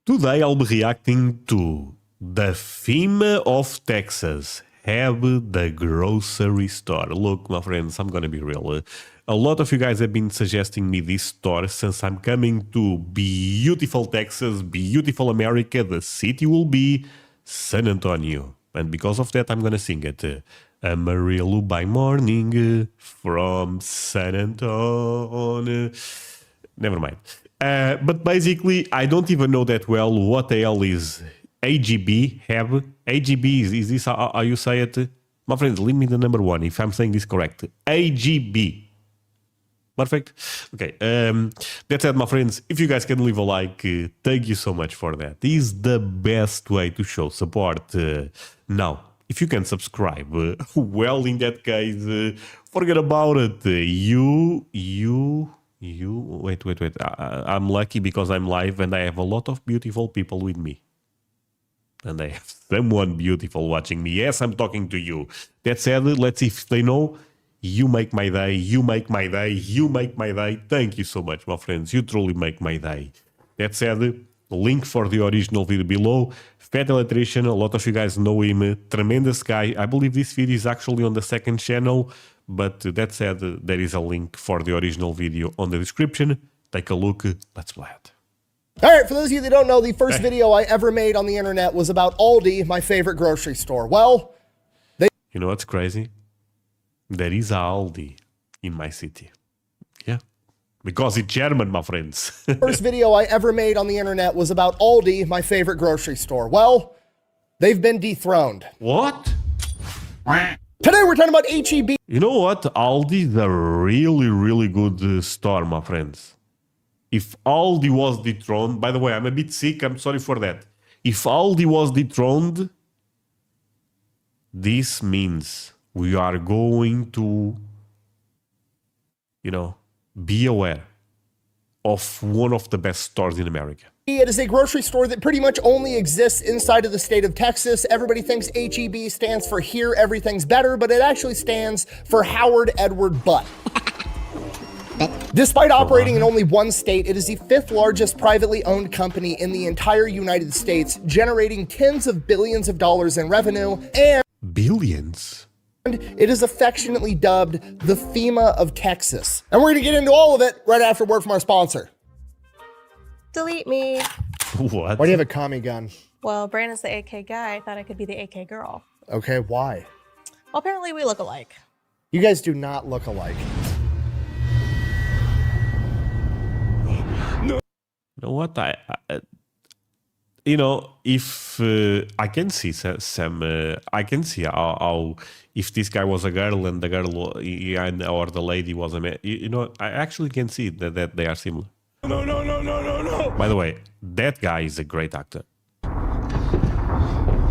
Today I'll be reacting to the FEMA of Texas, HEB, the grocery store. Look, my friends, I'm gonna be real. A lot of you guys have been suggesting me this store since I'm coming to beautiful Texas, beautiful America. The city will be San Antonio. And because of that, I'm gonna sing it. Amarillo by morning from San Antonio. Never mind. But basically, I don't even know that well what the hell is HEB, HEB. HEB, is this how you say it? My friends, leave me the number one if I'm saying this correct. HEB. Perfect. Okay. That said, my friends, if you guys can leave a like, thank you so much for that. This is the best way to show support. Now, if you can subscribe, well, in that case, forget about it. Wait. I'm lucky because I'm live and I have a lot of beautiful people with me. And I have someone beautiful watching me. Yes, I'm talking to you. That said, let's see if they know. You make my day. You make my day. You make my day. Thank you so much, my friends. You truly make my day. That said, link for the original video below. Fat Electrician, a lot of you guys know him. Tremendous guy. I believe this video is actually on the second channel. But that said, there is a link for the original video on the description. Take a look. Let's play it. All right, for those of you that don't know, the first video I ever made on the internet was about Aldi, my favorite grocery store. Well, you know what's crazy? There is a Aldi in my city. Yeah. Because it's German, my friends. First video I ever made on the internet was about Aldi, my favorite grocery store. Well, they've been dethroned. What? Today we're talking about HEB. You know what? Aldi is a really, really good store, my friends. If Aldi was dethroned, by the way, I'm a bit sick, I'm sorry for that. If Aldi was dethroned, this means we are going to, be aware of one of the best stores in America. It is a grocery store that pretty much only exists inside of the state of Texas. Everybody thinks HEB stands for Here Everything's Better, but it actually stands for Howard Edward Butt. Despite operating in only one state, it is the 5th largest privately owned company in the entire United States, generating tens of billions of dollars in revenue, and billions? It is affectionately dubbed the FEMA of Texas. And we're gonna get into all of it right after a word from our sponsor. Delete me. What? Why do you have a commie gun? Well, Brandon's the AK guy. I thought I could be the AK girl. Okay, why? Well, apparently we look alike. You guys do not look alike. You know what? If I can see some, I can see how if this guy was a girl and the girl or the lady was a man, I actually can see that they are similar. No. By the way, that guy is a great actor.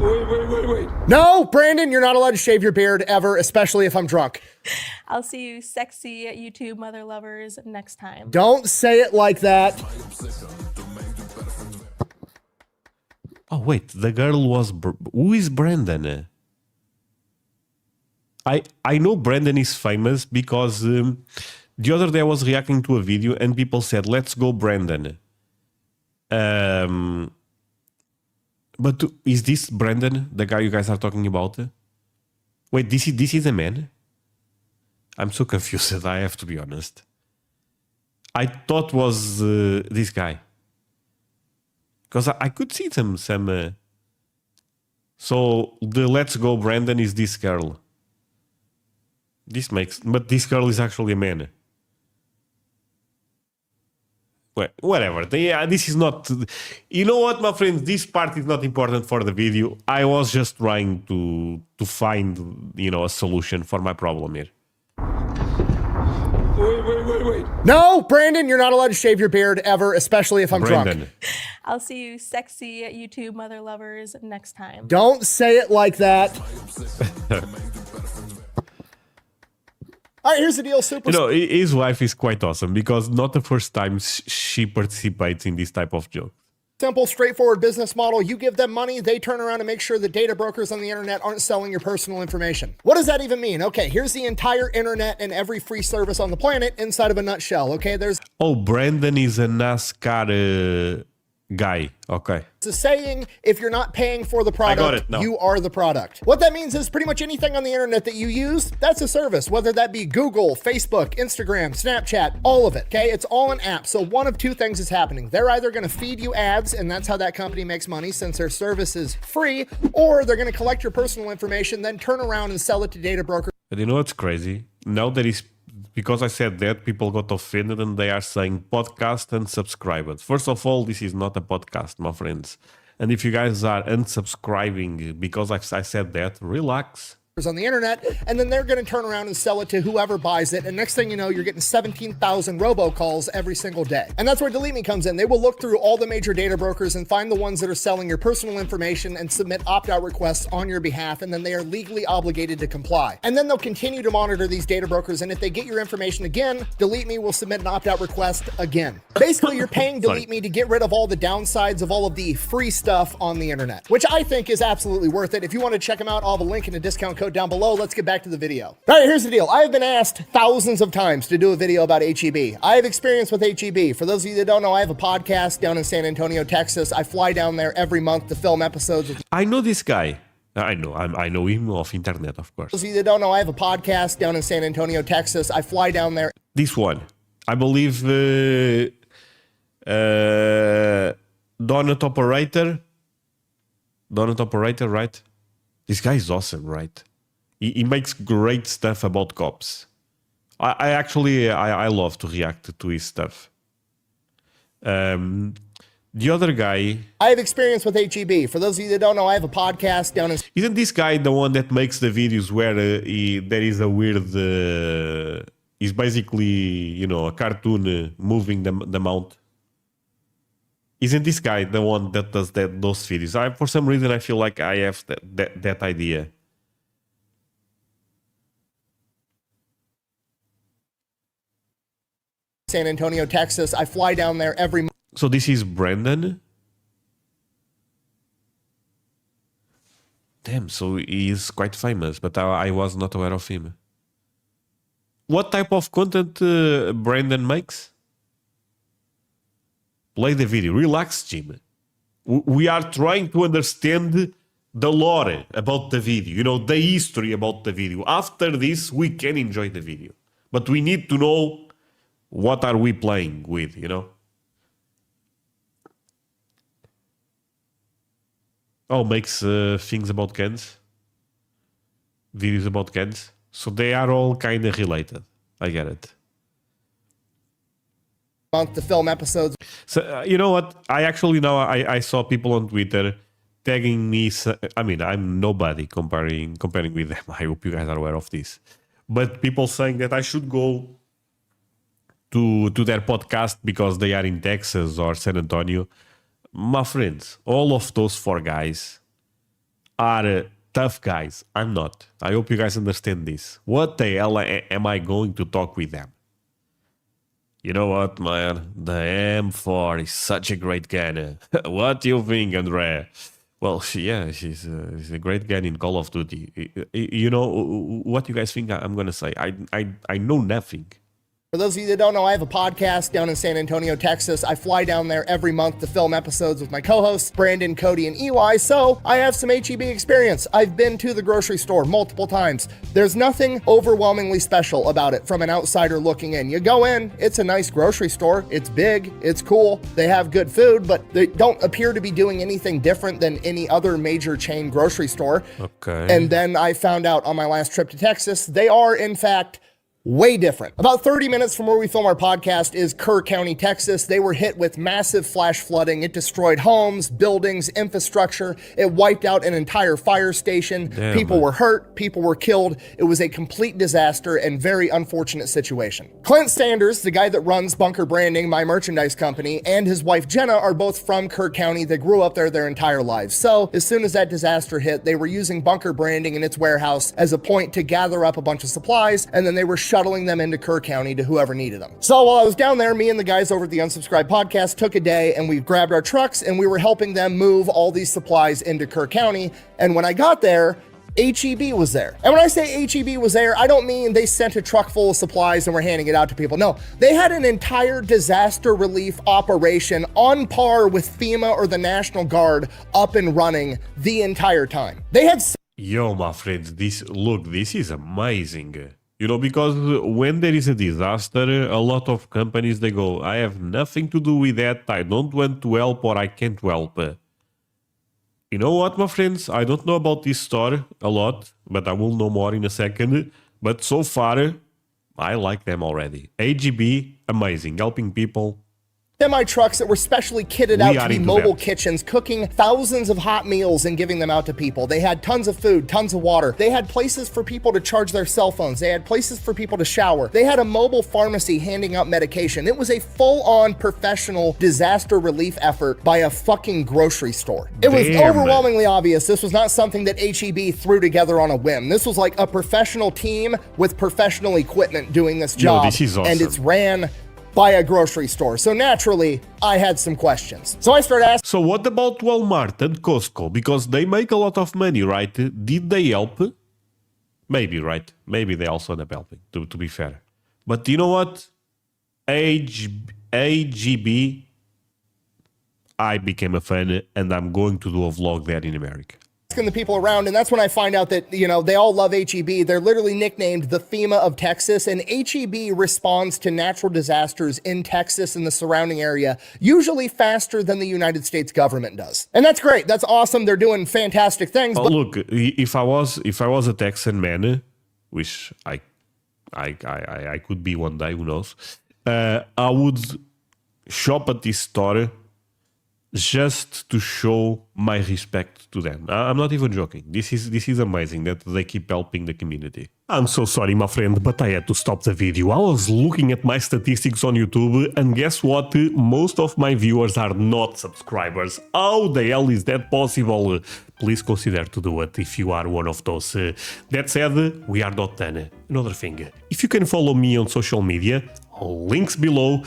Wait. No, Brandon, you're not allowed to shave your beard ever, especially if I'm drunk. I'll see you sexy YouTube mother lovers next time. Don't say it like that. Oh, wait, the girl was... Who is Brandon? I know Brandon is famous because the other day I was reacting to a video and people said, let's go Brandon. But is this Brandon, the guy you guys are talking about? Wait, this is a man? I'm so confused, I have to be honest. I thought was this guy. Because I could see some so the let's go Brandon is this girl. But this girl is actually a man. Well, whatever. This is not... You know what, my friends? This part is not important for the video. I was just trying to find, a solution for my problem here. Wait. No, Brandon, you're not allowed to shave your beard ever, especially if I'm drunk. I'll see you sexy YouTube mother lovers next time. Don't say it like that. All right, here's the deal, super. His wife is quite awesome because not the first time she participates in this type of joke. Simple, straightforward business model. You give them money, they turn around and make sure the data brokers on the internet aren't selling your personal information. What does that even mean? Okay, here's the entire internet and every free service on the planet inside of a nutshell. Okay, there's... Oh, Brandon is a NASCAR Guy. Okay. It's a saying, if you're not paying for the product, got it. No. you are the product. What that means is pretty much anything on the internet that you use, that's a service, whether that be Google, Facebook, Instagram, Snapchat, all of it, okay? It's all an app. So one of two things is happening. They're either gonna feed you ads, and that's how that company makes money since their service is free, or they're gonna collect your personal information, then turn around and sell it to data brokers. But you know what's crazy? Now that is because I said that, people got offended and they are saying podcast and subscribe. First of all, this is not a podcast, my friends. And if you guys are unsubscribing because I said that, relax. On the internet, and then they're going to turn around and sell it to whoever buys it. And next thing you know, you're getting 17,000 robocalls every single day. And that's where Delete Me comes in. They will look through all the major data brokers and find the ones that are selling your personal information and submit opt-out requests on your behalf. And then they are legally obligated to comply. And then they'll continue to monitor these data brokers. And if they get your information again, Delete Me will submit an opt-out request again. Basically, you're paying Delete Me to get rid of all the downsides of all of the free stuff on the internet, which I think is absolutely worth it. If you want to check them out, I'll have a link in a discount code down below. Let's get back to the video. All right, here's the deal. I have been asked thousands of times to do a video about HEB. I have experience with HEB. For those of you that don't know, I have a podcast down in San Antonio, Texas. I fly down there every month to film episodes with I know this guy. I know him off internet, of course. those of you that don't know, I have a podcast down in San Antonio, Texas. I fly down there. This one, I believe, Donut Operator, right? This guy is awesome, right? He makes great stuff about cops. I actually love to react to his stuff. The other guy... I have experience with HEB. For those of you that don't know, I have a podcast down in... Isn't this guy the one that makes the videos where there is a weird... he's basically, you know, a cartoon moving the mount? Isn't this guy the one that does those videos? For some reason, I feel like I have that idea. San Antonio, Texas. I fly down there every month. So this is Brandon? Damn, so he is quite famous, but I was not aware of him. What type of content Brandon makes? Play the video. Relax, Jim. We are trying to understand the lore about the video, you know, the history about the video. After this, we can enjoy the video. But we need to know what are we playing with, you know? Oh, makes things about cans. Videos about cans. So they are all kind of related. I get it. Month to film episodes. So, you know what? I actually now I saw people on Twitter tagging me. I mean, I'm nobody comparing with them. I hope you guys are aware of this. But people saying that I should go to their podcast because they are in Texas or San Antonio. My friends, all of those four guys are tough guys. I'm not. I hope you guys understand this. What the hell am I going to talk with them? You know what, man? The M4 is such a great gun. What do you think, Andre? Well, yeah, she's a great gun in Call of Duty. You know, what you guys think I'm going to say? I know nothing. For those of you that don't know, I have a podcast down in San Antonio, Texas. I fly down there every month to film episodes with my co-hosts, Brandon, Cody, and EY, so I have some HEB experience. I've been to the grocery store multiple times. There's nothing overwhelmingly special about it from an outsider looking in. You go in, it's a nice grocery store. It's big, it's cool, they have good food, but they don't appear to be doing anything different than any other major chain grocery store. Okay. And then I found out on my last trip to Texas, they are, in fact, way different. About 30 minutes from where we film our podcast is Kerr County, Texas. They were hit with massive flash flooding. It destroyed homes, buildings, infrastructure. It wiped out an entire fire station. Damn, people were hurt. People were killed. It was a complete disaster and very unfortunate situation. Clint Sanders, the guy that runs Bunker Branding, my merchandise company, and his wife Jenna are both from Kerr County. They grew up there their entire lives. So as soon as that disaster hit, they were using Bunker Branding in its warehouse as a point to gather up a bunch of supplies, and then they were shuttling them into Kerr County to whoever needed them. So while I was down there, me and the guys over at the Unsubscribed podcast took a day and we grabbed our trucks and we were helping them move all these supplies into Kerr County. And when I got there, HEB was there. And when I say HEB was there, I don't mean they sent a truck full of supplies and were handing it out to people. No, they had an entire disaster relief operation on par with FEMA or the National Guard up and running the entire time. They had... Yo, my friends, this is amazing. You know, because when there is a disaster, a lot of companies, they go, I have nothing to do with that, I don't want to help or I can't help. You know what, my friends? I don't know about this store a lot, but I will know more in a second. But so far, I like them already. HEB, amazing, helping people. Semi-trucks that were specially kitted out to be mobile that. kitchens, cooking thousands of hot meals and giving them out to people. They had tons of food, tons of water. They had places for people to charge their cell phones. They had places for people to shower. They had a mobile pharmacy handing out medication. It was a full-on professional disaster relief effort by a fucking grocery store. It was overwhelmingly obvious this was not something that HEB threw together on a whim. This was like a professional team with professional equipment doing this job. Yo, this is awesome. And it's ran by a grocery store. So naturally, I had some questions. So I started asking. So what about Walmart and Costco? Because they make a lot of money, right? Did they help? Maybe, right? Maybe they also end up helping, to be fair. But you know what? HEB, I became a fan and I'm going to do a vlog there in America. The people around, and that's when I find out that, you know, they all love HEB. They're literally nicknamed the FEMA of Texas, and HEB responds to natural disasters in Texas and the surrounding area usually faster than the United States government does. And that's great. That's awesome. They're doing fantastic things. But look, if I was a Texan man, which I could be one day, who knows, I would shop at this store just to show my respect to them. I'm not even joking. This is amazing that they keep helping the community. I'm so sorry, my friend, but I had to stop the video. I was looking at my statistics on YouTube, and guess what? Most of my viewers are not subscribers. How the hell is that possible? Please consider to do it if you are one of those. That said, we are not done. Another thing, if you can follow me on social media, links below.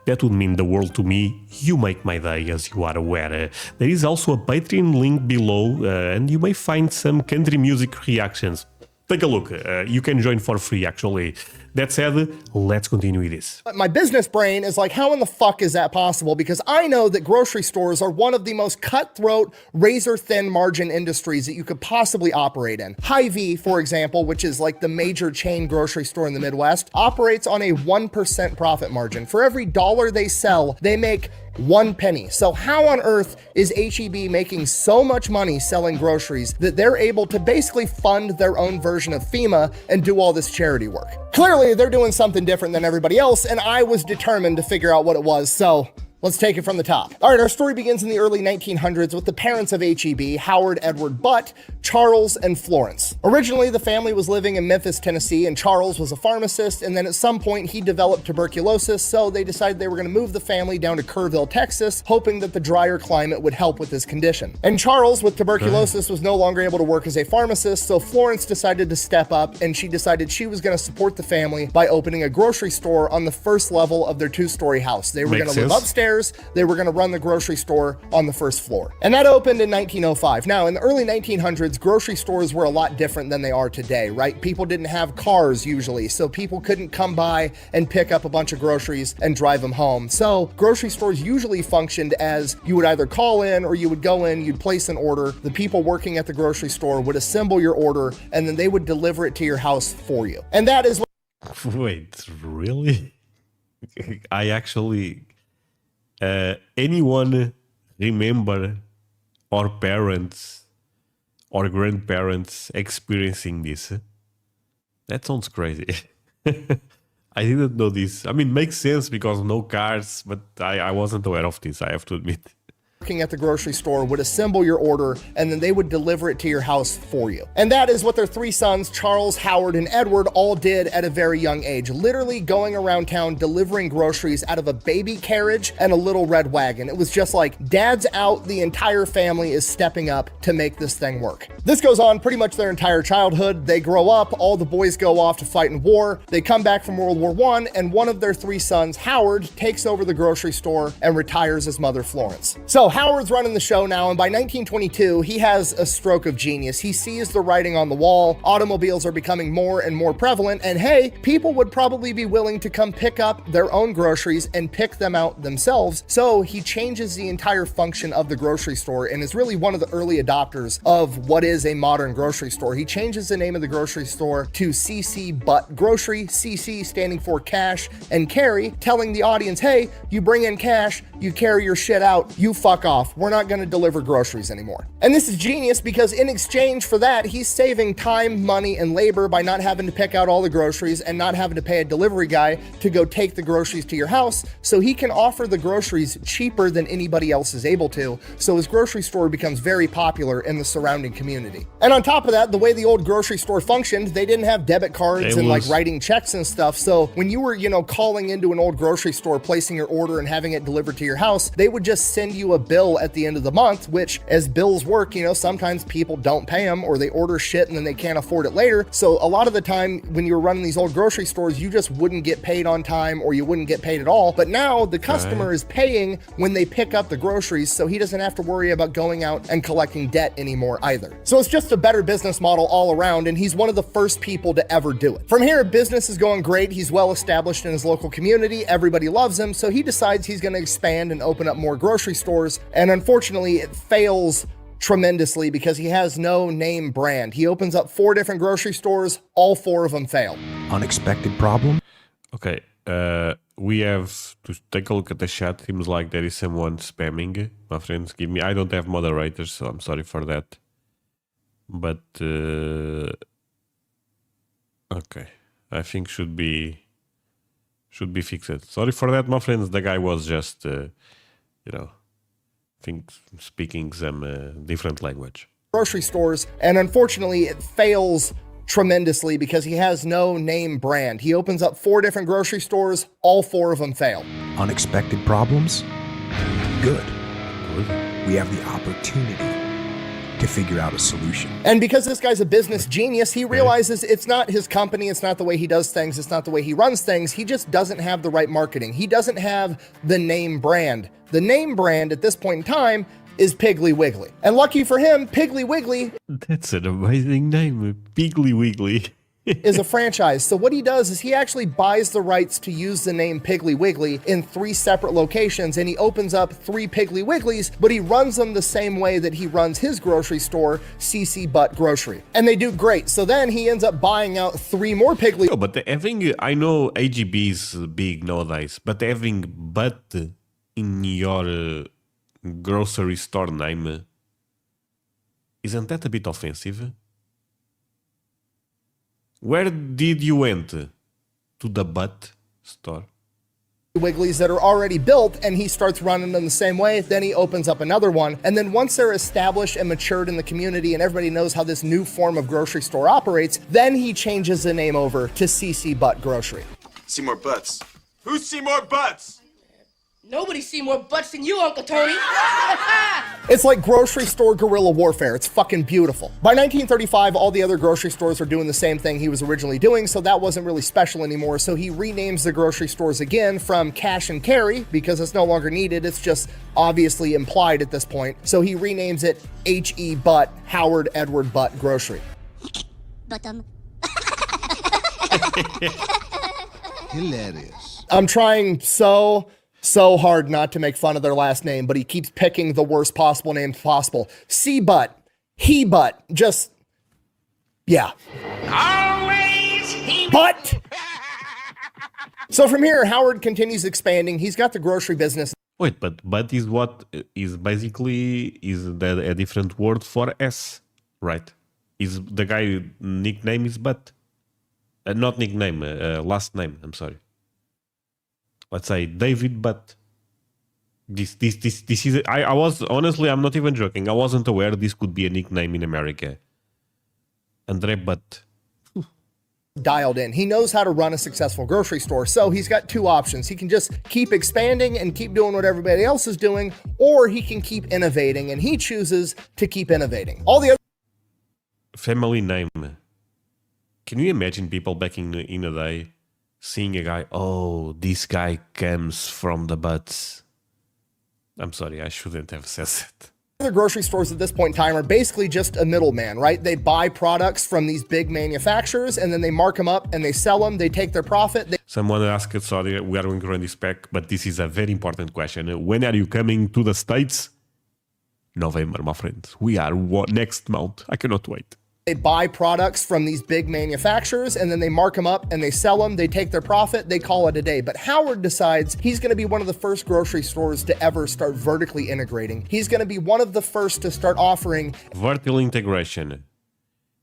That would mean the world to me. You make my day, as you are aware. There is also a Patreon link below, and you may find some country music reactions. Take a look. You can join for free, actually. That said, let's continue with this. My business brain is like, how in the fuck is that possible? Because I know that grocery stores are one of the most cutthroat, razor-thin margin industries that you could possibly operate in. Hy-Vee, for example, which is like the major chain grocery store in the Midwest, operates on a 1% profit margin. For every dollar they sell, they make 1 penny. So how on earth is HEB making so much money selling groceries that they're able to basically fund their own version of FEMA and do all this charity work? Clearly, they're doing something different than everybody else, and I was determined to figure out what it was, so let's take it from the top. All right, our story begins in the early 1900s with the parents of HEB, Howard Edward Butt, Charles, and Florence. Originally, the family was living in Memphis, Tennessee, and Charles was a pharmacist, and then at some point he developed tuberculosis, so they decided they were going to move the family down to Kerrville, Texas, hoping that the drier climate would help with his condition. And Charles, with tuberculosis, was no longer able to work as a pharmacist, so Florence decided to step up, and she decided she was going to support the family by opening a grocery store on the first level of their 2-story house. They were going to live upstairs. They were going to run the grocery store on the first floor. And that opened in 1905. Now, in the early 1900s, grocery stores were a lot different than they are today, right? People didn't have cars usually, so people couldn't come by and pick up a bunch of groceries and drive them home. So grocery stores usually functioned as you would either call in or you would go in, you'd place an order. The people working at the grocery store would assemble your order, and then they would deliver it to your house for you. And that is... Wait, really? I actually... anyone remember our parents or grandparents experiencing this? That sounds crazy. I didn't know this. I mean, makes sense because no cars, but I wasn't aware of this, I have to admit. Working at the grocery store would assemble your order, and then they would deliver it to your house for you. And that is what their 3 sons, Charles, Howard, and Edward, all did at a very young age, literally going around town delivering groceries out of a baby carriage and a little red wagon. It was just like, dad's out, the entire family is stepping up to make this thing work. This goes on pretty much their entire childhood. They grow up, all the boys go off to fight in war. They come back from World War I, and one of their 3 sons, Howard, takes over the grocery store and retires his mother, Florence. So Howard's running the show now, and by 1922, he has a stroke of genius. He sees the writing on the wall. Automobiles are becoming more and more prevalent, and hey, people would probably be willing to come pick up their own groceries and pick them out themselves. So he changes the entire function of the grocery store and is really one of the early adopters of what is a modern grocery store. He changes the name of the grocery store to CC Butt Grocery, CC standing for cash and carry, telling the audience, hey, you bring in cash, you carry your shit out, you fuck off. We're not going to deliver groceries anymore. And this is genius because in exchange for that, he's saving time, money, and labor by not having to pick out all the groceries and not having to pay a delivery guy to go take the groceries to your house, so he can offer the groceries cheaper than anybody else is able to. So his grocery store becomes very popular in the surrounding community. And on top of that, the way the old grocery store functioned, they didn't have debit cards and like writing checks and stuff. So when you were, calling into an old grocery store, placing your order and having it delivered to your house, they would just send you a bill at the end of the month, which as bills work, sometimes people don't pay them or they order shit and then they can't afford it later. So a lot of the time when you were running these old grocery stores, you just wouldn't get paid on time or you wouldn't get paid at all. But now the customer is paying when they pick up the groceries, so he doesn't have to worry about going out and collecting debt anymore either. So it's just a better business model all around, and he's one of the first people to ever do it. From here, business is going great. He's well established in his local community. Everybody loves him, so he decides he's going to expand and open up more grocery stores. And unfortunately, it fails tremendously because he has no name brand. He opens up 4 different grocery stores. All 4 of them fail. Unexpected problem? Okay, we have to take a look at the chat. Seems like there is someone spamming. My friends, I don't have moderators, so I'm sorry for that. But, okay, I think should be fixed. Sorry for that, my friends. The guy was just, speaking some different language. Grocery stores, and unfortunately it fails tremendously because he has no name brand. He opens up 4 different grocery stores. All 4 of them fail. Unexpected problems? Good. We have the opportunity to figure out a solution. And because this guy's a business genius, he realizes it's not his company, it's not the way he does things, it's not the way he runs things. He just doesn't have the right marketing. He doesn't have the name brand. The name brand at this point in time is Piggly Wiggly. And lucky for him, Piggly Wiggly, that's an amazing name, Piggly Wiggly, is a franchise. So what he does is he actually buys the rights to use the name Piggly Wiggly in 3 separate locations, and he opens up 3 Piggly Wigglies, but he runs them the same way that he runs his grocery store, CC Butt Grocery. And they do great. So then he ends up buying out 3 more Piggly. Oh, but having, I know HEB is big nowadays, but having butt in your grocery store name, isn't that a bit offensive? Where did you went? To the butt store? Wigglies that are already built, and he starts running them the same way. Then he opens up another one, and then once they're established and matured in the community and everybody knows how this new form of grocery store operates, then he changes the name over to CC Butt Grocery. See more butts. Who's see more butts? Nobody see more butts than you, Uncle Tony. It's like grocery store guerrilla warfare. It's fucking beautiful. By 1935, all the other grocery stores are doing the same thing he was originally doing, so that wasn't really special anymore. So he renames the grocery stores again from cash and carry because it's no longer needed. It's just obviously implied at this point. So he renames it H.E. Butt, Howard Edward Butt Grocery. Hilarious. I'm trying so hard not to make fun of their last name, but he keeps picking the worst possible names possible. C-Butt, He-Butt, just, yeah. Always he. But, so from here, Howard continues expanding. He's got the grocery business. Wait, but is what is basically that a different word for S, right? Is the guy nickname is Butt? Not nickname, last name. I'm sorry. Let's say David Butt. This is. I was honestly, I'm not even joking. I wasn't aware this could be a nickname in America. Andre Butt. Dialed in. He knows how to run a successful grocery store. So he's got 2 options. He can just keep expanding and keep doing what everybody else is doing, or he can keep innovating, and he chooses to keep innovating. All the other Family name. Can you imagine people back in a day seeing a guy, oh, this guy comes from the butts. I'm sorry, I shouldn't have said that. Other grocery stores at this point in time are basically just a middleman, right? They buy products from these big manufacturers and then they mark them up and they sell them. They take their profit. Someone asked, sorry, we are going to run this back, but this is a very important question. When are you coming to the States? November, my friends. We are next month. I cannot wait. They buy products from these big manufacturers and then they mark them up and they sell them. They take their profit. They call it a day. But Howard decides he's going to be one of the first grocery stores to ever start vertically integrating. He's going to be one of the first to start offering vertical integration.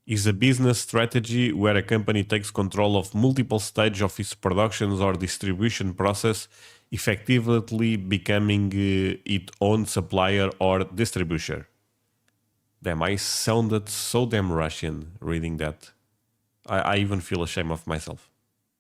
Is a business strategy where a company takes control of multiple stages of its productions or distribution process, effectively becoming its own supplier or distributor. Damn, I sounded so damn Russian reading that. I even feel ashamed of myself.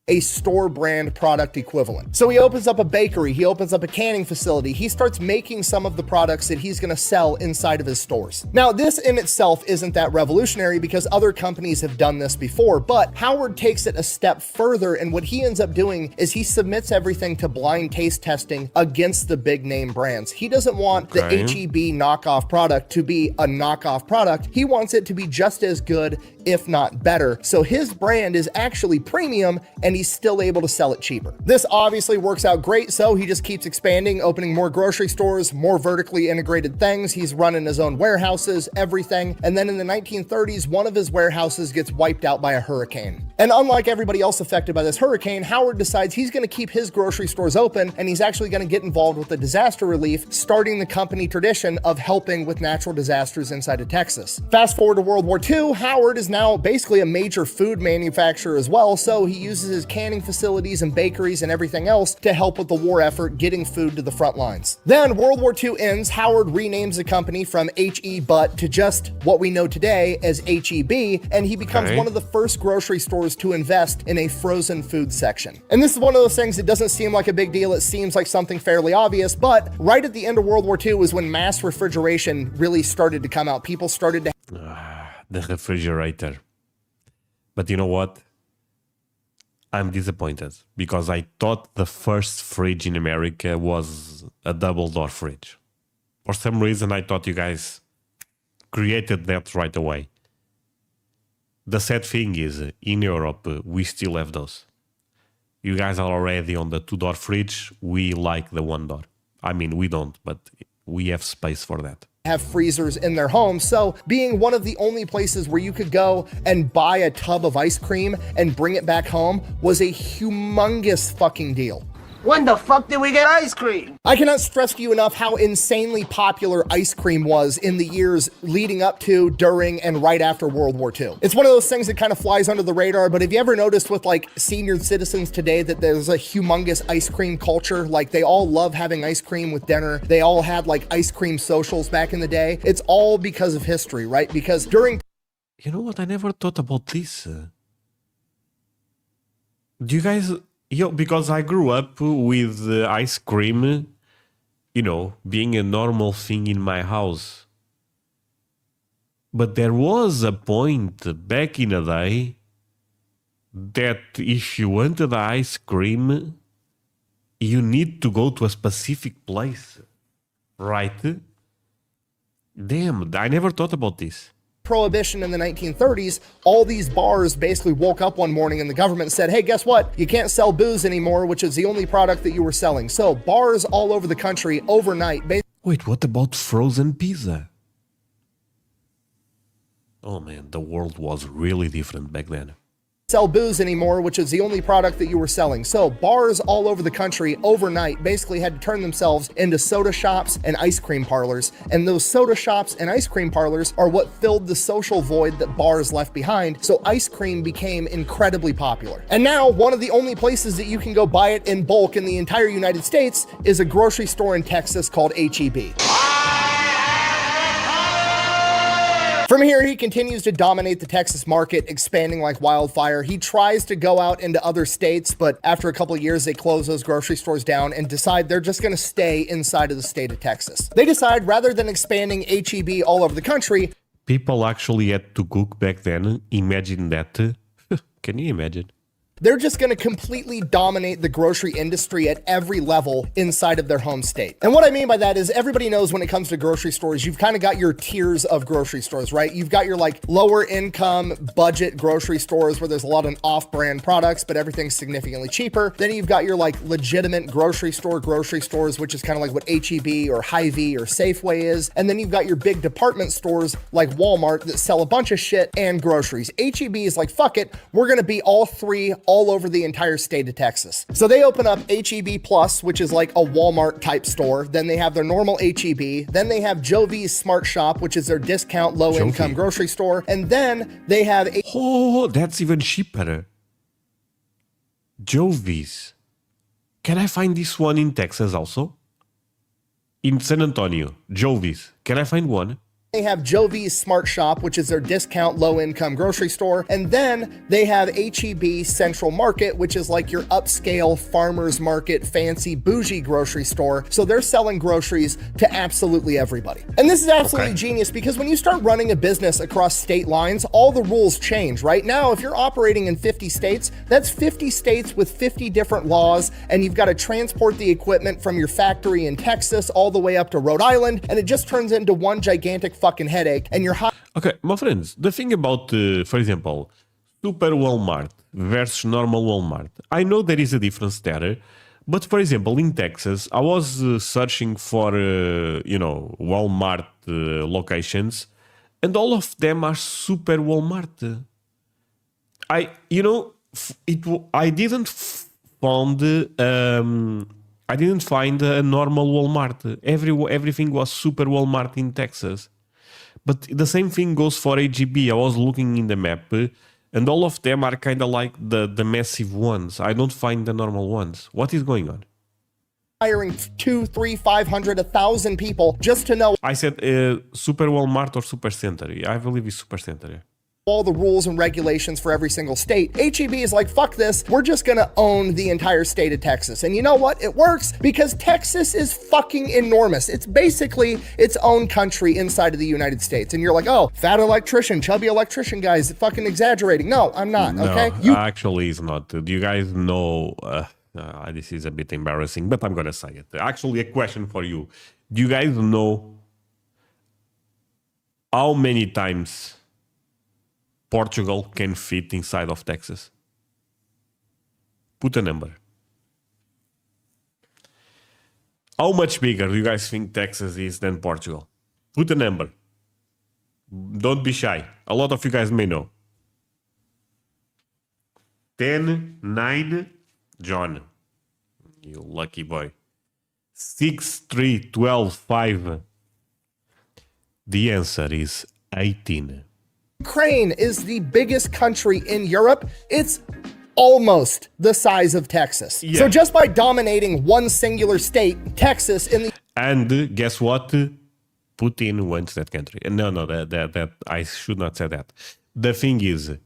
A store brand product equivalent. So he opens up a bakery, he opens up a canning facility, he starts making some of the products that he's going to sell inside of his stores. Now, this in itself isn't that revolutionary because other companies have done this before, but Howard takes it a step further, and what he ends up doing is he submits everything to blind taste testing against the big name brands. He doesn't want the HEB knockoff product to be a knockoff product. He wants it to be just as good, if not better. So his brand is actually premium and he's still able to sell it cheaper. This obviously works out great, so he just keeps expanding, opening more grocery stores, more vertically integrated things. He's running his own warehouses, everything. And then in the 1930s, one of his warehouses gets wiped out by a hurricane. And unlike everybody else affected by this hurricane, Howard decides he's going to keep his grocery stores open and he's actually going to get involved with the disaster relief, starting the company tradition of helping with natural disasters inside of Texas. Fast forward to World War II, Howard is now basically a major food manufacturer as well, so he uses his canning facilities and bakeries and everything else to help with the war effort, getting food to the front lines. Then World War II ends, Howard renames the company from H.E. Butt to just what we know today as H.E.B., and he becomes one of the first grocery stores to invest in a frozen food section. And this is one of those things that doesn't seem like a big deal, it seems like something fairly obvious, but right at the end of World War II was when mass refrigeration really started to come out. People started to the refrigerator. But you know what? I'm disappointed because I thought the first fridge in America was a double door fridge. For some reason, I thought you guys created that right away. The sad thing is, in Europe, we still have those. You guys are already on the two-door fridge. We like the one door. I mean, we don't, but we have space for that. Have freezers in their homes, so being one of the only places where you could go and buy a tub of ice cream and bring it back home was a humongous fucking deal. When the fuck did we get ice cream? I cannot stress to you enough how insanely popular ice cream was in the years leading up to, during, and right after World War II. It's one of those things that kind of flies under the radar, but have you ever noticed with like senior citizens today that there's a humongous ice cream culture? Like they all love having ice cream with dinner. They all had like ice cream socials back in the day. It's all because of history, right? Because during... You know what? I never thought about this. Do you guys... because I grew up with ice cream, being a normal thing in my house. But there was a point back in the day that if you wanted ice cream, you need to go to a specific place, right? Damn, I never thought about this. Prohibition in the 1930s, all these bars basically woke up one morning and the government said, hey, guess what? You can't sell booze anymore, which is the only product that you were selling. So bars all over the country overnight. Wait, what about frozen pizza? Oh man, the world was really different back then. Sell booze anymore, which is the only product that you were selling. So bars all over the country overnight basically had to turn themselves into soda shops and ice cream parlors. And those soda shops and ice cream parlors are what filled the social void that bars left behind. So ice cream became incredibly popular. And now one of the only places that you can go buy it in bulk in the entire United States is a grocery store in Texas called HEB. From here, he continues to dominate the Texas market, expanding like wildfire. He tries to go out into other states, but after a couple of years, they close those grocery stores down and decide they're just going to stay inside of the state of Texas. They decide rather than expanding HEB all over the country, people actually had to cook back then. Imagine that. Can you imagine? They're just going to completely dominate the grocery industry at every level inside of their home state. And what I mean by that is everybody knows when it comes to grocery stores, you've kind of got your tiers of grocery stores, right? You've got your like lower income budget grocery stores where there's a lot of off-brand products, but everything's significantly cheaper. Then you've got your like legitimate grocery stores, which is kind of like what HEB or Hy-Vee or Safeway is. And then you've got your big department stores like Walmart that sell a bunch of shit and groceries. HEB is like, fuck it, we're going to be all three all over the entire state of Texas. So they open up HEB Plus, which is like a Walmart type store. Then they have their normal HEB. Then they have Jovi's Smart Shop, which is their discount low income grocery store. And then they have Oh, that's even cheaper. Jovi's. Can I find this one in Texas also? In San Antonio, Jovi's. Can I find one? They have Jovi's Smart Shop, which is their discount low-income grocery store. And then they have HEB Central Market, which is like your upscale farmer's market, fancy bougie grocery store. So they're selling groceries to absolutely everybody. And this is absolutely genius because when you start running a business across state lines, all the rules change, right? Now, if you're operating in 50 states, that's 50 states with 50 different laws, and you've got to transport the equipment from your factory in Texas all the way up to Rhode Island, and it just turns into one gigantic fucking headache, and you're Okay, my friends, the thing about, for example, Super Walmart versus normal Walmart, I know there is a difference there, but for example, in Texas, I was searching for, Walmart locations, and all of them are Super Walmart. I didn't find a normal Walmart. Everything was Super Walmart in Texas. But the same thing goes for HEB. I was looking in the map, and all of them are kind of like the massive ones. I don't find the normal ones. What is going on? hiring 2, 3, 500, 1,000 people just to know I said Super Walmart or Super Center. I believe it's Super Center. all the rules and regulations for every single state. HEB is like, fuck this, we're just gonna own the entire state of Texas. And you know what? It works because Texas is fucking enormous. It's basically its own country inside of the United States. And you're like, oh, fat electrician, chubby electrician guys, fucking exaggerating. No, I'm not, okay? No, actually it's not. Do you guys know, this is a bit embarrassing, but I'm gonna say it. Actually, a question for you. Do you guys know how many times Portugal can fit inside of Texas? Put a number. How much bigger do you guys think Texas is than Portugal? Put a number. Don't be shy. A lot of you guys may know. 10, 9, John. You lucky boy. 6, 3, 12, 5. The answer is 18. Ukraine is the biggest country in Europe. It's almost the size of Texas. Yeah. So just by dominating one singular state, Texas in the And guess what? Putin wants that country. No, that I should not say that. The thing is,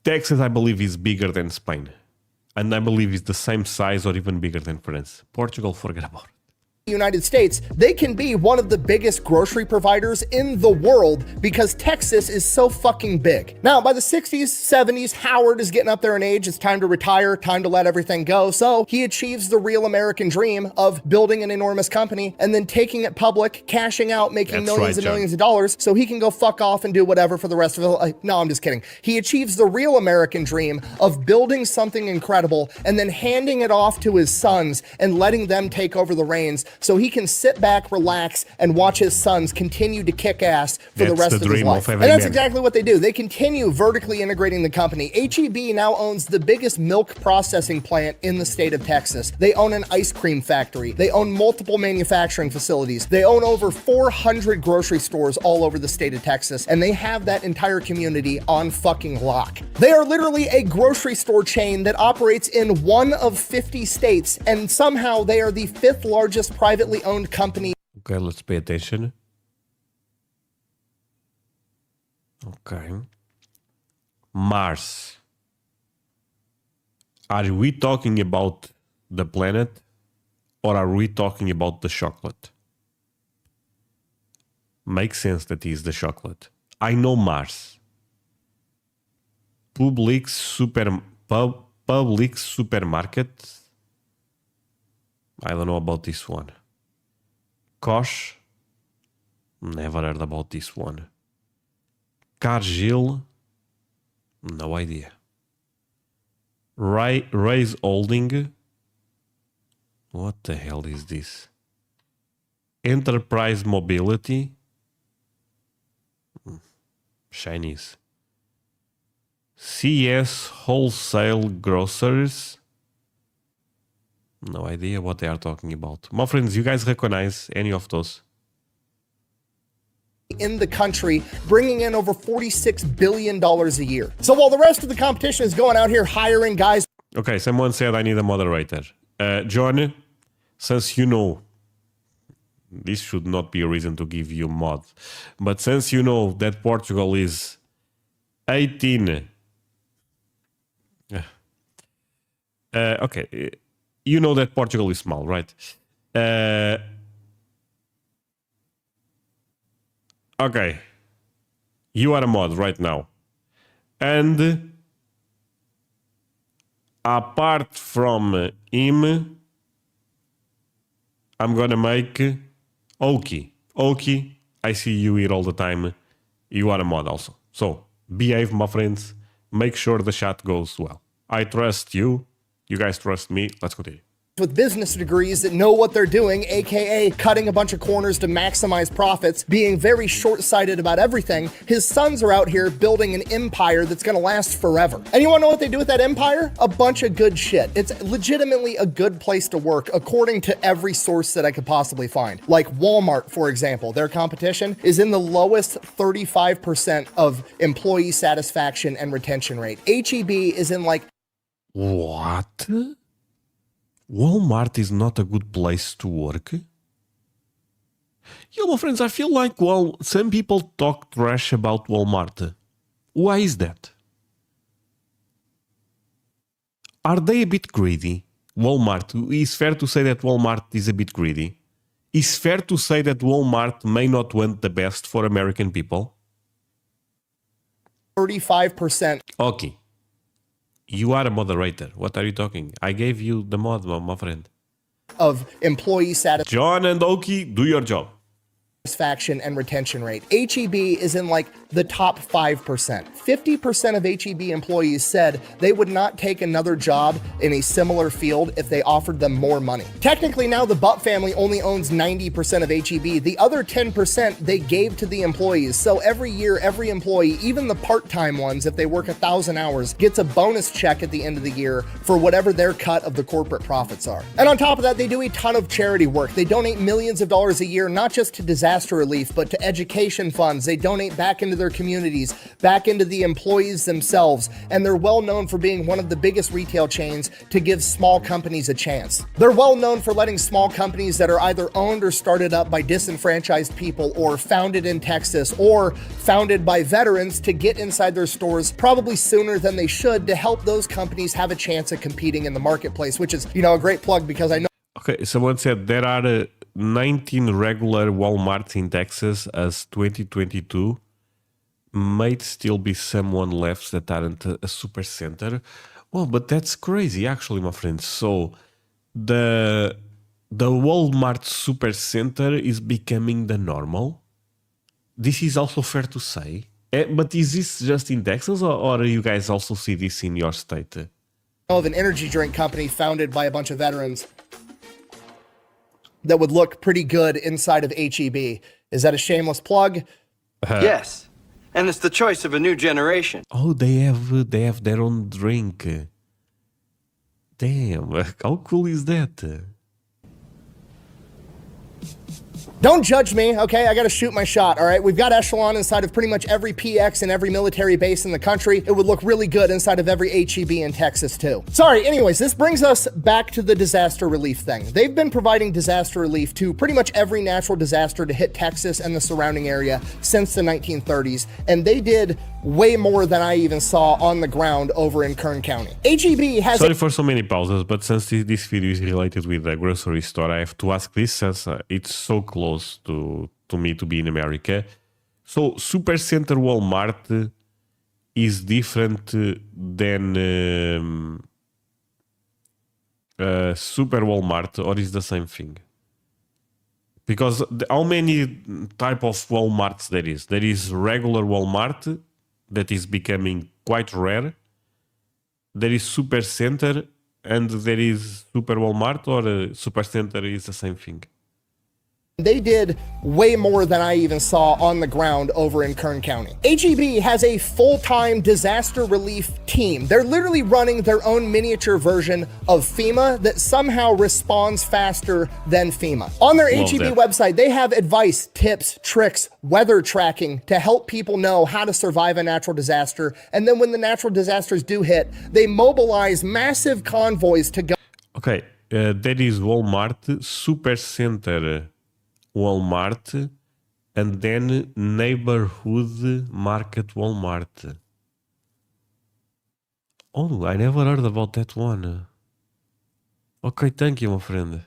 Texas, I believe, is bigger than Spain. And I believe it's the same size or even bigger than France. Portugal, forget about it. United States, they can be one of the biggest grocery providers in the world because Texas is so fucking big. Now, by the 60s, 70s, Howard is getting up there in age. It's time to retire, time to let everything go. So he achieves the real American dream of building an enormous company and then taking it public, cashing out, making millions and millions of dollars so he can go fuck off and do whatever for the rest of his life. No, I'm just kidding. He achieves the real American dream of building something incredible and then handing it off to his sons and letting them take over the reins so he can sit back, relax, and watch his sons continue to kick ass for the rest of his life. And that's exactly what they do. They continue vertically integrating the company. HEB now owns the biggest milk processing plant in the state of Texas. They own an ice cream factory. They own multiple manufacturing facilities. They own over 400 grocery stores all over the state of Texas, and they have that entire community on fucking lock. They are literally a grocery store chain that operates in one of 50 states, and somehow they are the 5th largest privately owned company. Okay, let's pay attention. Okay. Mars. Are we talking about the planet or are we talking about the chocolate? Makes sense that is the chocolate. I know Mars. Public supermarket. I don't know about this one. Kosh. Never heard about this one. Cargill. No idea. Raise Holding. What the hell is this? Enterprise Mobility. Chinese. CS Wholesale Grocers. No idea what they are talking about. My friends, you guys recognize any of those? In the country, bringing in over $46 billion a year. So while the rest of the competition is going out here hiring guys. Okay, someone said I need a moderator. John, since you know, this should not be a reason to give you mod, but since you know that Portugal is 18. Okay, you know that Portugal is small, right? Okay, you are a mod right now, and apart from him, I'm gonna make Oki. Oki, I see you here all the time. You are a mod also. So behave, my friends. Make sure the chat goes well. I trust you. You guys trust me. Let's continue. With business degrees that know what they're doing, aka cutting a bunch of corners to maximize profits, being very short-sighted about everything. His sons are out here building an empire that's gonna last forever. And you wanna know what they do with that empire? A bunch of good shit. It's legitimately a good place to work, according to every source that I could possibly find. Like Walmart, for example, their competition is in the lowest 35% of employee satisfaction and retention rate. HEB is in like... What? Walmart is not a good place to work? Yeah, my friends, I feel like, well, some people talk trash about Walmart. Why is that? Are they a bit greedy? Walmart, is fair to say that Walmart is a bit greedy? Is fair to say that Walmart may not want the best for American people? 35%. Okay. You are a moderator. What are you talking? I gave you the mod, my friend. Of employee satisfaction. John and Oki, do your job. Satisfaction and retention rate. HEB is in like the top 5%. 50% of HEB employees said they would not take another job in a similar field if they offered them more money. Technically now the Butt family only owns 90% of HEB. The other 10% they gave to the employees. So every year, every employee, even the part-time ones, if they work 1,000 hours, gets a bonus check at the end of the year for whatever their cut of the corporate profits are. And on top of that, they do a ton of charity work. They donate millions of dollars a year, not just to disaster relief, but to education funds. They donate back into their communities, back into the employees themselves, and they're well known for being one of the biggest retail chains to give small companies a chance. They're well known for letting small companies that are either owned or started up by disenfranchised people or founded in Texas or founded by veterans to get inside their stores probably sooner than they should to help those companies have a chance at competing in the marketplace, which is, you know, a great plug because I know. Okay, someone said there are 19 regular Walmarts in Texas as 2022. Might still be someone left that aren't a super center. Well, but that's crazy actually, my friends. So the Walmart super center is becoming the normal. This is also fair to say. But is this just in Texas or you guys also see this in your state? Of an energy drink company founded by a bunch of veterans that would look pretty good inside of HEB. Is that a shameless plug? Yes, and it's the choice of a new generation. Oh, they have their own drink. Damn, how cool is that? Don't judge me, okay? I gotta shoot my shot, all right? We've got Echelon inside of pretty much every PX and every military base in the country. It would look really good inside of every HEB in Texas, too. Sorry, anyways, this brings us back to the disaster relief thing. They've been providing disaster relief to pretty much every natural disaster to hit Texas and the surrounding area since the 1930s, and they did way more than I even saw on the ground over in Kern County. HEB has... Sorry for so many pauses, but since this video is related with the grocery store, I have to ask this since it's so close to me to be in America. So Supercenter Walmart is different than Super Walmart, or is the same thing? Because how many type of Walmarts there is? There is regular Walmart that is becoming quite rare. There is Super Center and there is Super Walmart, or Super Center is the same thing? They did way more than I even saw on the ground over in Kern County. HEB has a full-time disaster relief team. They're literally running their own miniature version of FEMA that somehow responds faster than FEMA. On their HEB website, they have advice, tips, tricks, weather tracking to help people know how to survive a natural disaster. And then when the natural disasters do hit, they mobilize massive convoys to go. Okay, there is Walmart, Super Center, Walmart, and then Neighborhood Market Walmart. Oh, I never heard about that one. Okay, thank you, my friend.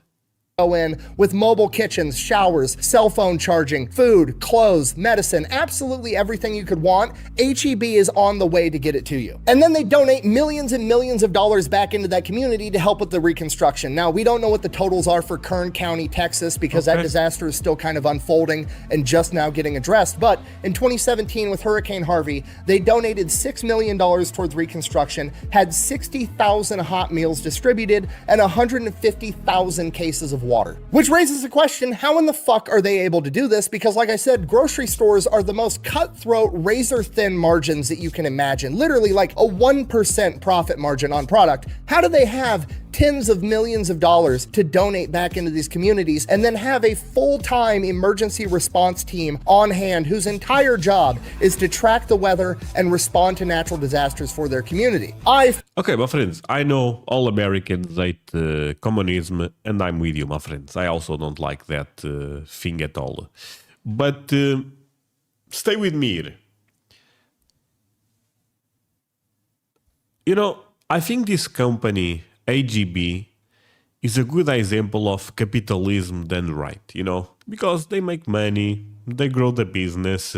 Go in with mobile kitchens, showers, cell phone charging, food, clothes, medicine, absolutely everything you could want. HEB is on the way to get it to you. And then they donate millions and millions of dollars back into that community to help with the reconstruction. Now, we don't know what the totals are for Kern County, Texas, because that disaster is still kind of unfolding and just now getting addressed. But in 2017 with Hurricane Harvey, they donated $6 million towards reconstruction, had 60,000 hot meals distributed, and 150,000 cases of water. Which raises the question, how in the fuck are they able to do this? Because like I said, grocery stores are the most cutthroat, razor-thin margins that you can imagine. Literally like a 1% profit margin on product. How do they have tens of millions of dollars to donate back into these communities and then have a full-time emergency response team on hand whose entire job is to track the weather and respond to natural disasters for their community? Okay, my friends, I know all Americans hate communism, and I'm with you, my friends. I also don't like that thing at all. But stay with me here. You know, I think this company, HEB, is a good example of capitalism done right, you know, because they make money, they grow the business,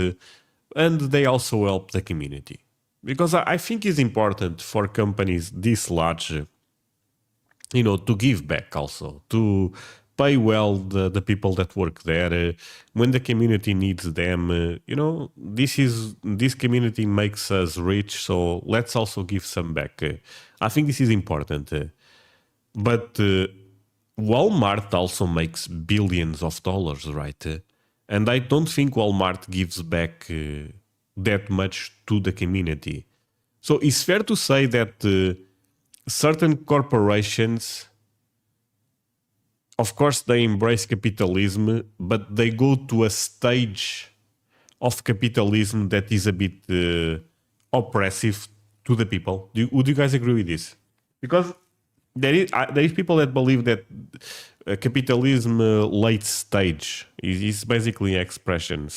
and they also help the community. Because I think it's important for companies this large, you know, to give back also, to pay well the people that work there when the community needs them. You know, this community makes us rich, so let's also give some back. I think this is important. But Walmart also makes billions of dollars, right? And I don't think Walmart gives back that much to the community. So it's fair to say that certain corporations, of course, they embrace capitalism, but they go to a stage of capitalism that is a bit oppressive to the people. Would you guys agree with this? Because there is people that believe that capitalism late stage is basically an expression,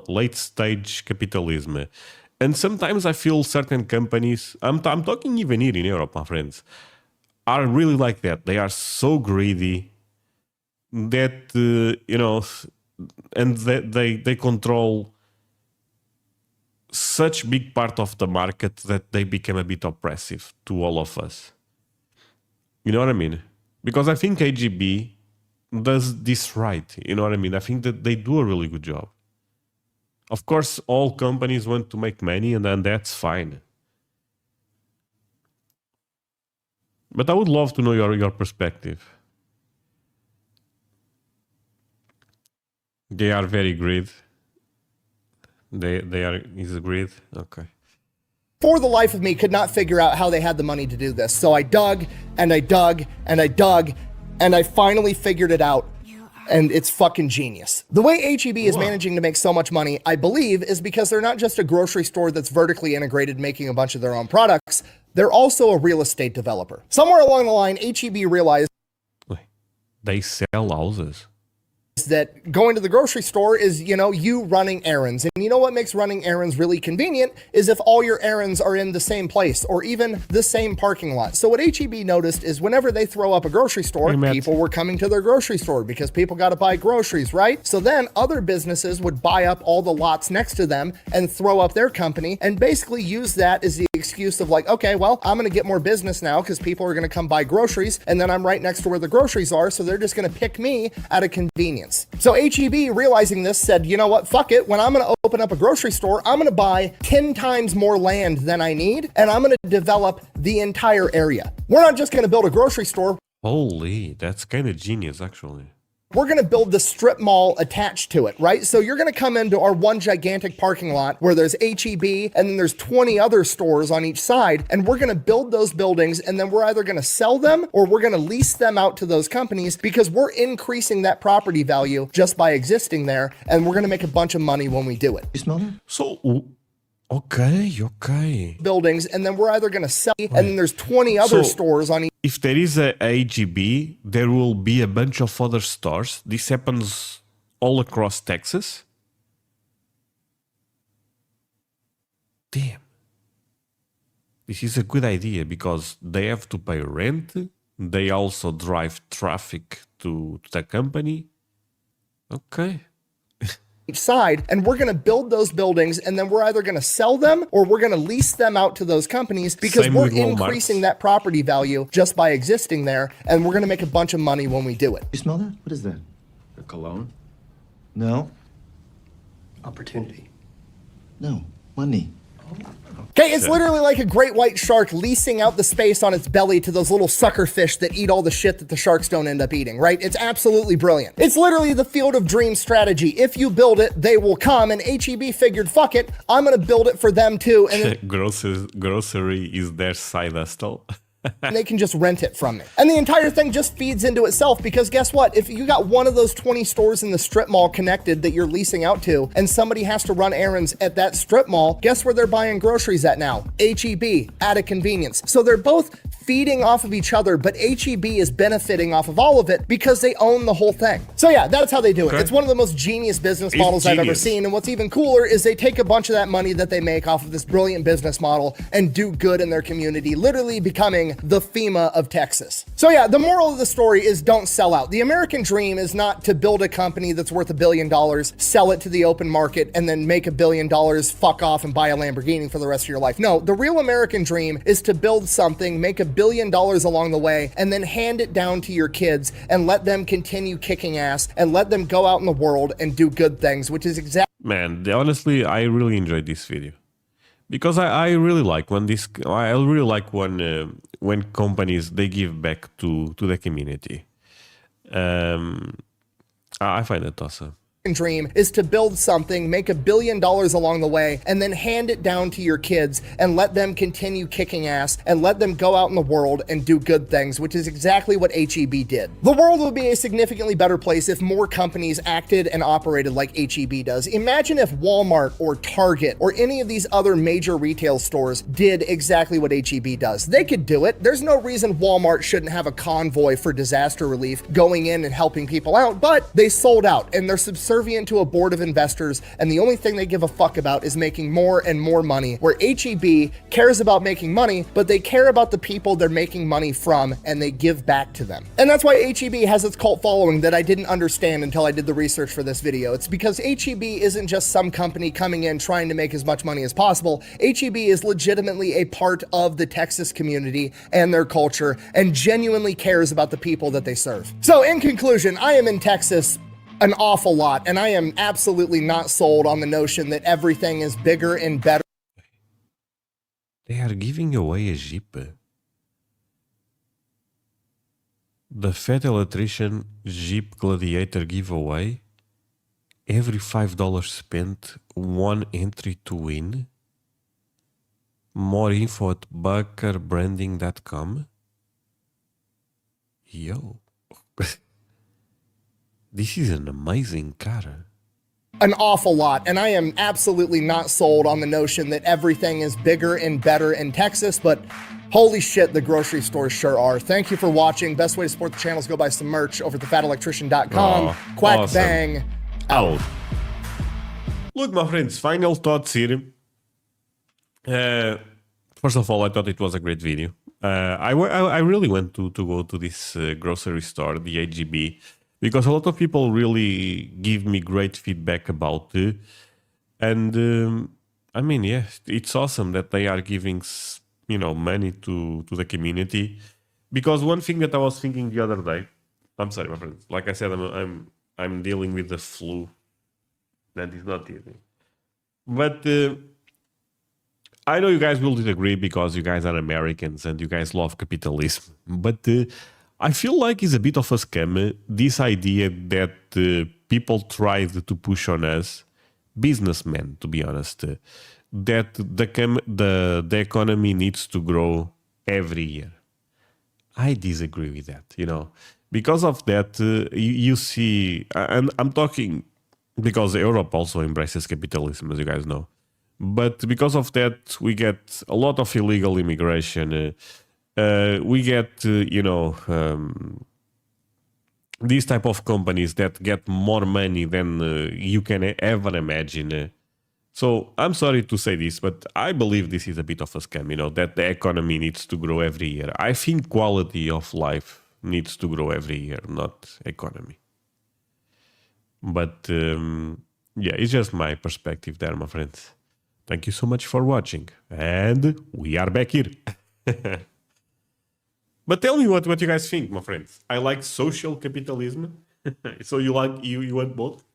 late stage capitalism. And sometimes I feel certain companies, I'm talking even here in Europe, my friends, are really like that. They are so greedy that, you know, and they control such big part of the market that they become a bit oppressive to all of us. You know what I mean? Because I think HEB does this right. You know what I mean? I think that they do a really good job. Of course, all companies want to make money, and then that's fine. But I would love to know your perspective. They are very great. Is great. Okay. For the life of me, could not figure out how they had the money to do this. So I dug and I dug and I dug, and I finally figured it out. And it's fucking genius. The way HEB is managing to make so much money, I believe, is because they're not just a grocery store that's vertically integrated, making a bunch of their own products. They're also a real estate developer. Somewhere along the line, HEB realized they sell houses. that going to the grocery store is, you running errands. And you know what makes running errands really convenient is if all your errands are in the same place or even the same parking lot. So what HEB noticed is whenever they throw up a grocery store, people were coming to their grocery store because people got to buy groceries, right? So then other businesses would buy up all the lots next to them and throw up their company and basically use that as the excuse of like, okay, well, I'm going to get more business now because people are going to come buy groceries and then I'm right next to where the groceries are. So they're just going to pick me out of convenience. So HEB, realizing this, said, you know what, fuck it. When I'm going to open up a grocery store, I'm going to buy 10 times more land than I need, and I'm going to develop the entire area. We're not just going to build a grocery store. Holy, that's kind of genius, actually. We're going to build the strip mall attached to it, right? So you're going to come into our one gigantic parking lot where there's HEB and then there's 20 other stores on each side. And we're going to build those buildings and then we're either going to sell them or we're going to lease them out to those companies because we're increasing that property value just by existing there. And we're going to make a bunch of money when we do it. You smell that? So, okay. Buildings and then we're either going to sell and then there's 20 other stores on each. If there is a HEB, there will be a bunch of other stores. This happens all across Texas. Damn. This is a good idea because they have to pay rent. They also drive traffic to the company. Okay. Each side, and we're going to build those buildings and then we're either going to sell them or we're going to lease them out to those companies because Same we're with Walmart. increasing that property value just by existing there and we're going to make a bunch of money when we do it. You smell that? What is that? The cologne? No. Opportunity. No. Money. Okay, it's literally like a great white shark leasing out the space on its belly to those little sucker fish that eat all the shit that the sharks don't end up eating, right? It's absolutely brilliant. It's literally the field of dreams strategy. If you build it, they will come, and HEB figured, fuck it, I'm gonna build it for them too. And then Grocery is their side hustle. and they can just rent it from me. And the entire thing just feeds into itself because guess what? If you got one of those 20 stores in the strip mall connected that you're leasing out to and somebody has to run errands at that strip mall, guess where they're buying groceries at now? HEB, at a convenience. So they're both feeding off of each other, but HEB is benefiting off of all of it because they own the whole thing. So yeah, that's how they do it. It's one of the most genius business models I've ever seen. And what's even cooler is they take a bunch of that money that they make off of this brilliant business model and do good in their community, literally becoming the FEMA of Texas. So yeah, the moral of the story is don't sell out. The American dream is not to build a company that's worth $1 billion, sell it to the open market, and then make $1 billion, fuck off and buy a Lamborghini for the rest of your life. No, the real American dream is to build something, make $1 billion along the way, and then hand it down to your kids and let them continue kicking ass and let them go out in the world and do good things, which is exactly. Man, honestly, I really enjoyed this video. Because I really like when companies they give back to the community. I find it awesome. Dream is to build something, make $1 billion along the way, and then hand it down to your kids and let them continue kicking ass and let them go out in the world and do good things, which is exactly what HEB did. The world would be a significantly better place if more companies acted and operated like HEB does. Imagine if Walmart or Target or any of these other major retail stores did exactly what HEB does. They could do it. There's no reason Walmart shouldn't have a convoy for disaster relief going in and helping people out, but they sold out and they're subservient to a board of investors, and the only thing they give a fuck about is making more and more money, where HEB cares about making money, but they care about the people they're making money from, and they give back to them. And that's why HEB has its cult following that I didn't understand until I did the research for this video. It's because HEB isn't just some company coming in trying to make as much money as possible. HEB is legitimately a part of the Texas community and their culture, and genuinely cares about the people that they serve. So in conclusion, I am in Texas an awful lot, and I am absolutely not sold on the notion that everything is bigger and better. They are giving away a Jeep. The Fat Electrician Jeep Gladiator giveaway. Every $5 spent, one entry to win. More info at buckerbranding.com. Yo. This is an amazing car. An awful lot, and I am absolutely not sold on the notion that everything is bigger and better in Texas, but Holy shit, the grocery stores sure are. Thank you for watching. Best way to support the channel is go buy some merch over at thefatelectrician.com. Oh, Quack awesome. bang. Out. Look, my friends, final thoughts here. First of all, I thought it was a great video. I really went to go to this grocery store, the HEB, because a lot of people really give me great feedback about it. And I mean, yeah, it's awesome that they are giving, money to the community. Because one thing that I was thinking the other day, I'm sorry, my friends. Like I said, I'm dealing with the flu. That is not easy. But I know you guys will disagree because you guys are Americans and you guys love capitalism. But I feel like it's a bit of a scam. This idea that people tried to push on us, businessmen, to be honest, that the economy needs to grow every year. I disagree with that, Because of that, you see, and I'm talking because Europe also embraces capitalism, as you guys know. But because of that, we get a lot of illegal immigration. We get, these type of companies that get more money than you can ever imagine. So I'm sorry to say this, but I believe this is a bit of a scam, that the economy needs to grow every year. I think quality of life needs to grow every year, not economy. But yeah, it's just my perspective there, my friends. Thank you so much for watching. And we are back here. But tell me what you guys think, my friends. I like social capitalism. So you want both?